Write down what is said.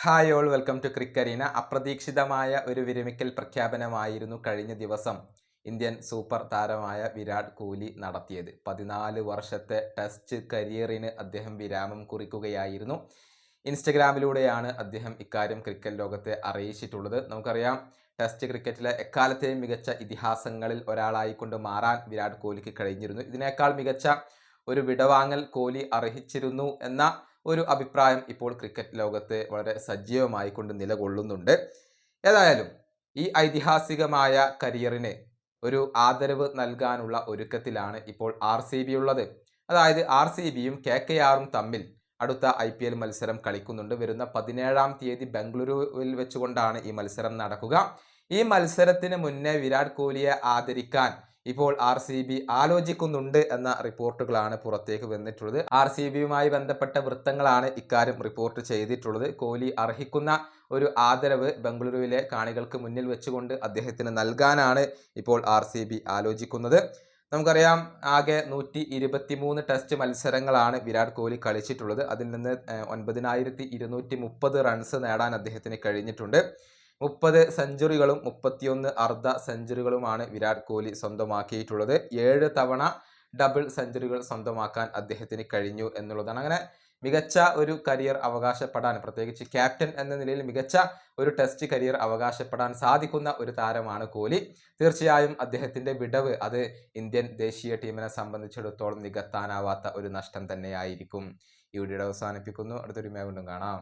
Hi all welcome to ക്രിക്കരീന. അപ്രതീക്ഷിതമായ ഒരു വിരമിക്കൽ പ്രഖ്യാപനമായിരുന്നു കഴിഞ്ഞ ദിവസം ഇന്ത്യൻ സൂപ്പർ താരമായ വിരാട് കോഹ്ലി നടത്തിയത്. 14 വർഷത്തെ ടെസ്റ്റ് കരിയറിന് അദ്ദേഹം വിരാമം കുറിക്കുകയായിരുന്നു. ഇൻസ്റ്റഗ്രാമിലൂടെയാണ് അദ്ദേഹം ഇക്കാര്യം ക്രിക്കറ്റ് ലോകത്തെ അറിയിച്ചിട്ടുള്ളത്. നമുക്കറിയാം, ടെസ്റ്റ് ക്രിക്കറ്റിലെ എക്കാലത്തെയും മികച്ച ഇതിഹാസങ്ങളിൽ ഒരാളായിക്കൊണ്ട് മാറാൻ വിരാട് കോഹ്ലിക്ക് കഴിഞ്ഞിരുന്നു. ഇതിനേക്കാൾ മികച്ച ഒരു വിടവാങ്ങൽ കോഹ്ലി അർഹിച്ചിരുന്നു എന്ന ഒരു അഭിപ്രായം ഇപ്പോൾ ക്രിക്കറ്റ് ലോകത്ത് വളരെ സജീവമായി കൊണ്ട് നിലകൊള്ളുന്നുണ്ട്. ഏതായാലും ഈ ഐതിഹാസികമായ കരിയറിന് ഒരു ആദരവ് നൽകാനുള്ള ഒരുക്കത്തിലാണ് ഇപ്പോൾ RCB ഉള്ളത്. അതായത് RCBയും KKRും തമ്മിൽ അടുത്ത IPL മത്സരം കളിക്കുന്നുണ്ട്. വരുന്ന 17-ാം തീയതി ബംഗളൂരുവിൽ വെച്ചുകൊണ്ടാണ് ഈ മത്സരം നടക്കുക. ഈ മത്സരത്തിന് മുന്നേ വിരാട് കോഹ്ലിയെ ആദരിക്കാൻ ഇപ്പോൾ RCB ആലോചിക്കുന്നുണ്ട് എന്ന റിപ്പോർട്ടുകളാണ് പുറത്തേക്ക് വന്നിട്ടുള്ളത്. RCBയുമായി ബന്ധപ്പെട്ട വൃത്തങ്ങളാണ് ഇക്കാര്യം റിപ്പോർട്ട് ചെയ്തിട്ടുള്ളത്. കോഹ്ലി അർഹിക്കുന്ന ഒരു ആദരവ് ബംഗളൂരുവിലെ കാണികൾക്ക് മുന്നിൽ വെച്ചുകൊണ്ട് അദ്ദേഹത്തിന് നൽകാനാണ് ഇപ്പോൾ RCB ആലോചിക്കുന്നത്. നമുക്കറിയാം, ആകെ 123 ടെസ്റ്റ് മത്സരങ്ങളാണ് വിരാട് കോഹ്ലി കളിച്ചിട്ടുള്ളത്. അതിൽ നിന്ന് 9230 റൺസ് നേടാൻ അദ്ദേഹത്തിന് കഴിഞ്ഞിട്ടുണ്ട്. 30 സെഞ്ചുറികളും 31 അർദ്ധ സെഞ്ചുറികളുമാണ് വിരാട് കോഹ്ലി സ്വന്തമാക്കിയിട്ടുള്ളത്. 7 തവണ ഡബിൾ സെഞ്ചുറികൾ സ്വന്തമാക്കാൻ അദ്ദേഹത്തിന് കഴിഞ്ഞു എന്നുള്ളതാണ്. അങ്ങനെ മികച്ച ഒരു കരിയർ അവകാശപ്പെടാൻ, പ്രത്യേകിച്ച് ക്യാപ്റ്റൻ എന്ന നിലയിൽ മികച്ച ഒരു ടെസ്റ്റ് കരിയർ അവകാശപ്പെടാൻ സാധിക്കുന്ന ഒരു താരമാണ് കോഹ്ലി. തീർച്ചയായും അദ്ദേഹത്തിൻ്റെ വിടവ് അത് ഇന്ത്യൻ ദേശീയ ടീമിനെ സംബന്ധിച്ചിടത്തോളം നികത്താനാവാത്ത ഒരു നഷ്ടം തന്നെയായിരിക്കും. ഈ വീഡിയോ അവസാനിപ്പിക്കുന്നു. അടുത്തൊരു വീണ്ടും കാണാം.